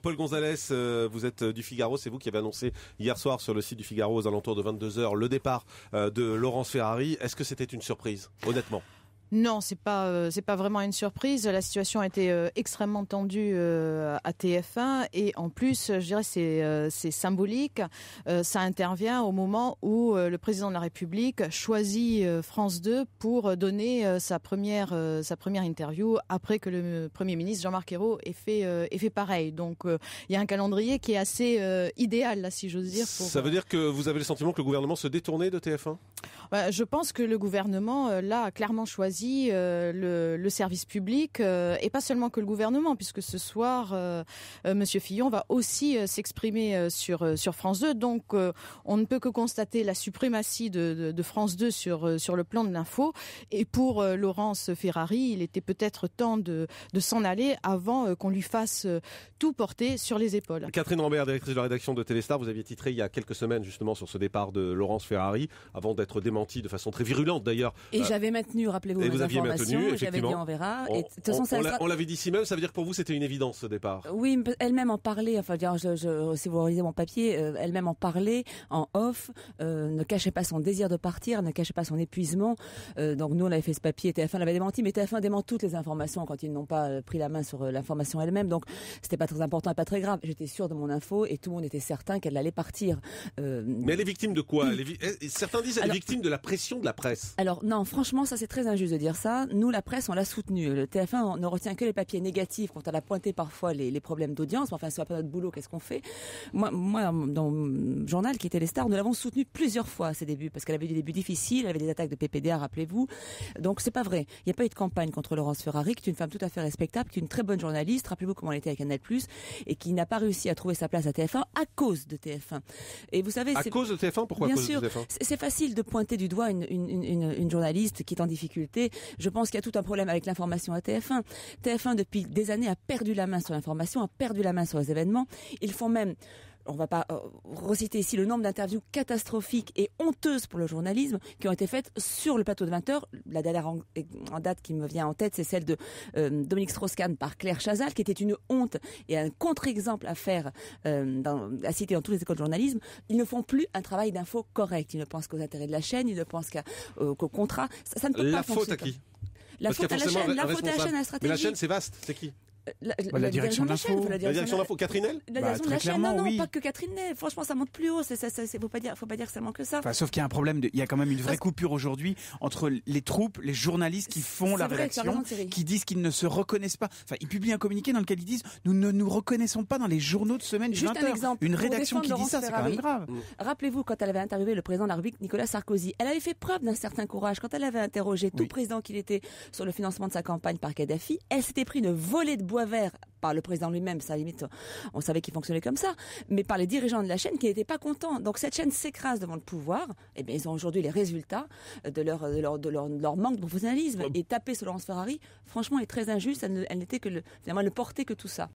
Paul Gonzalez, vous êtes du Figaro, c'est vous qui avez annoncé hier soir sur le site du Figaro aux alentours de 22h le départ de Laurence Ferrari. Est-ce que c'était une surprise, honnêtement ? Non, c'est pas vraiment une surprise. La situation a été extrêmement tendue à TF1 et en plus, je dirais c'est symbolique. Ça intervient au moment où le président de la République choisit France 2 pour donner sa première interview après que le Premier ministre Jean-Marc Ayrault ait fait pareil. Donc il y a un calendrier qui est assez idéal là, si j'ose dire. Ça veut dire que vous avez le sentiment que le gouvernement se détournait de TF1 ? Je pense que le gouvernement là a clairement choisi le service public et pas seulement que le gouvernement, puisque ce soir Monsieur Fillon va aussi s'exprimer sur France 2. Donc on ne peut que constater la suprématie de France 2 sur le plan de l'info. Et pour Laurence Ferrari, il était peut-être temps de s'en aller avant qu'on lui fasse tout porter sur les épaules. Catherine Rambert, directrice de la rédaction de Téléstar, vous aviez titré il y a quelques semaines justement sur ce départ de Laurence Ferrari, avant d'être démenti de façon très virulente d'ailleurs. Et j'avais maintenu, rappelez-vous, et vous aviez maintenu, effectivement. J'avais dit on verra. Et de toute façon, on l'avait dit ici même, ça veut dire que pour vous c'était une évidence ce départ. Oui, elle-même en parlait, enfin si vous relisez mon papier, elle-même en parlait en off, ne cachait pas son désir de partir, ne cachait pas son épuisement. Donc nous on avait fait ce papier, TF1 l'avait démenti, mais TF1 dément toutes les informations quand ils n'ont pas pris la main sur l'information elle-même. Donc c'était pas très important et pas très grave. J'étais sûre de mon info et tout le monde était certain qu'elle allait partir. Mais elle est victime de quoi ? Certains disent qu'elle est victime de la pression de la presse. Alors non, franchement, ça c'est très injuste de dire ça. Nous, la presse, on l'a soutenue. Le TF1 ne retient que les papiers négatifs quand elle a pointé parfois les problèmes d'audience. Enfin, c'est pas notre boulot, qu'est-ce qu'on fait ? Moi, dans mon journal qui était Les Stars, nous l'avons soutenue plusieurs fois à ses débuts, parce qu'elle avait eu des débuts difficiles, elle avait des attaques de PPDA, rappelez-vous. Donc c'est pas vrai. Il n'y a pas eu de campagne contre Laurence Ferrari, qui est une femme tout à fait respectable, qui est une très bonne journaliste. Rappelez-vous comment elle était avec Canal+, et qui n'a pas réussi à trouver sa place à TF1 à cause de TF1. Et vous savez, à cause de TF1, pourquoi bien à cause sûr, de TF1 ? C'est facile de pointer du doigt une journaliste qui est en difficulté. Je pense qu'il y a tout un problème avec l'information à TF1. TF1 depuis des années a perdu la main sur l'information, a perdu la main sur les événements. Ils font même, on va pas reciter ici le nombre d'interviews catastrophiques et honteuses pour le journalisme qui ont été faites sur le plateau de 20h. La dernière en date qui me vient en tête, c'est celle de Dominique Strauss-Kahn par Claire Chazal, qui était une honte et un contre-exemple à faire, à citer dans toutes les écoles de journalisme. Ils ne font plus un travail d'info correct. Ils ne pensent qu'aux intérêts de la chaîne, ils ne pensent qu'au contrat. Ça ne peut pas fonctionner. La faute à qui ? La faute à la chaîne, la faute à la chaine, à la stratégie. Mais la chaîne, c'est vaste, c'est qui ? La direction de l'info. La direction de l'info, Catherine Nel ? La direction de la chaîne, non, oui. pas que Catherine Nel. Franchement, ça monte plus haut. Faut pas dire seulement que ça. Enfin, sauf qu'il y a un problème il y a quand même une vraie coupure aujourd'hui entre les troupes, les journalistes qui font la rédaction, qui disent qu'ils ne se reconnaissent pas. Enfin, ils publient un communiqué dans lequel ils disent nous ne nous reconnaissons pas dans les journaux de semaine du 20h. Juste un exemple. Une rédaction qui dit ça, c'est quand même grave. Rappelez-vous quand elle avait interviewé le président de la République, Nicolas Sarkozy, elle avait fait preuve d'un certain courage quand elle avait interrogé tout président qu'il était sur le financement de sa campagne par Kadhafi. Elle s'était pris une volée de bois vert par le président lui-même, ça limite, on savait qu'il fonctionnait comme ça, mais par les dirigeants de la chaîne qui n'étaient pas contents. Donc cette chaîne s'écrase devant le pouvoir, et bien ils ont aujourd'hui les résultats de leur manque de professionnalisme. Et taper sur Laurence Ferrari, franchement, est très injuste, elle n'était que finalement, elle ne portait que tout ça.